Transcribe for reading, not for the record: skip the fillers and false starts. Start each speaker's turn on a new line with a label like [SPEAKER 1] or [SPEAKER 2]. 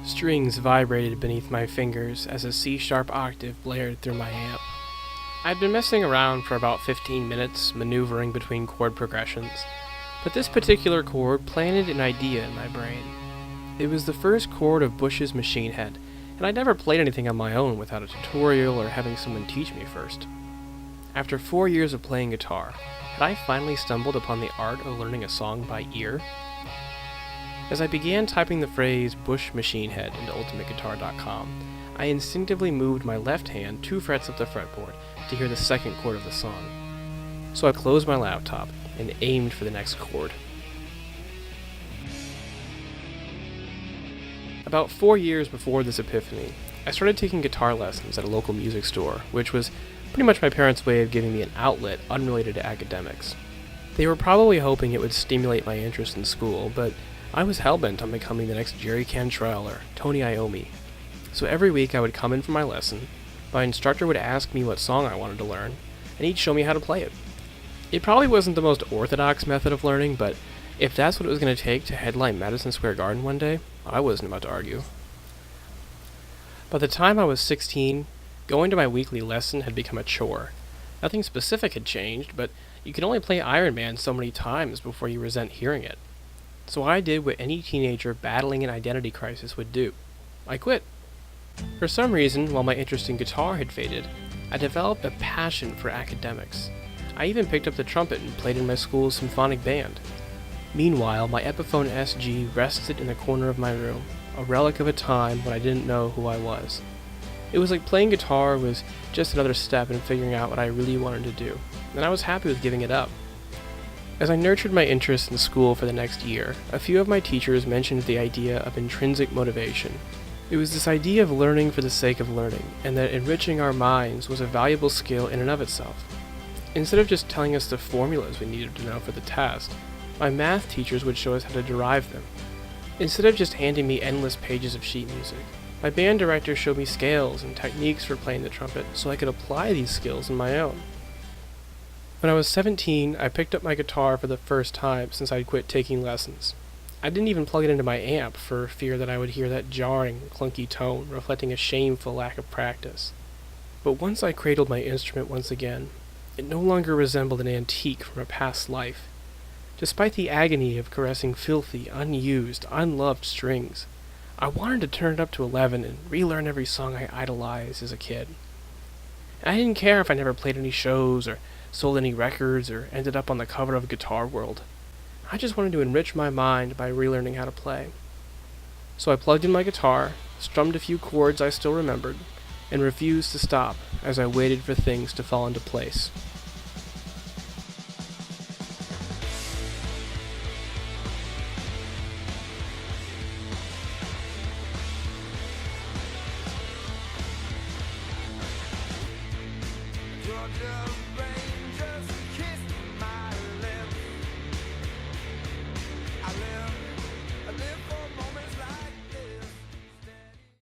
[SPEAKER 1] Strings vibrated beneath my fingers as a C-sharp octave blared through my amp. I'd been messing around for about 15 minutes, maneuvering between chord progressions, but this particular chord planted an idea in my brain. It was the first chord of Bush's Machine Head, and I'd never played anything on my own without a tutorial or having someone teach me first. After 4 years of playing guitar, had I finally stumbled upon the art of learning a song by ear? As I began typing the phrase Bush Machine Head into UltimateGuitar.com, I instinctively moved my left hand 2 frets up the fretboard to hear the second chord of the song. So I closed my laptop and aimed for the next chord. About 4 years before this epiphany, I started taking guitar lessons at a local music store, which was pretty much my parents' way of giving me an outlet unrelated to academics. They were probably hoping it would stimulate my interest in school, but I was hellbent on becoming the next Jerry Cantrell or Tony Iommi. So every week I would come in for my lesson, my instructor would ask me what song I wanted to learn, and he'd show me how to play it. It probably wasn't the most orthodox method of learning, but if that's what it was going to take to headline Madison Square Garden one day, I wasn't about to argue. By the time I was 16, going to my weekly lesson had become a chore. Nothing specific had changed, but you could only play Iron Man so many times before you resent hearing it. So I did what any teenager battling an identity crisis would do. I quit. For some reason, while my interest in guitar had faded, I developed a passion for academics. I even picked up the trumpet and played in my school's symphonic band. Meanwhile, my Epiphone SG rested in the corner of my room, a relic of a time when I didn't know who I was. It was like playing guitar was just another step in figuring out what I really wanted to do, and I was happy with giving it up. As I nurtured my interest in school for the next year, a few of my teachers mentioned the idea of intrinsic motivation. It was this idea of learning for the sake of learning, and that enriching our minds was a valuable skill in and of itself. Instead of just telling us the formulas we needed to know for the test, my math teachers would show us how to derive them. Instead of just handing me endless pages of sheet music, my band director showed me scales and techniques for playing the trumpet so I could apply these skills in my own. When I was 17, I picked up my guitar for the first time since I'd quit taking lessons. I didn't even plug it into my amp for fear that I would hear that jarring, clunky tone reflecting a shameful lack of practice. But once I cradled my instrument once again, it no longer resembled an antique from a past life. Despite the agony of caressing filthy, unused, unloved strings, I wanted to turn it up to 11 and relearn every song I idolized as a kid. I didn't care if I never played any shows or sold any records or ended up on the cover of Guitar World. I just wanted to enrich my mind by relearning how to play. So I plugged in my guitar, strummed a few chords I still remembered, and refused to stop as I waited for things to fall into place.
[SPEAKER 2] Georgia.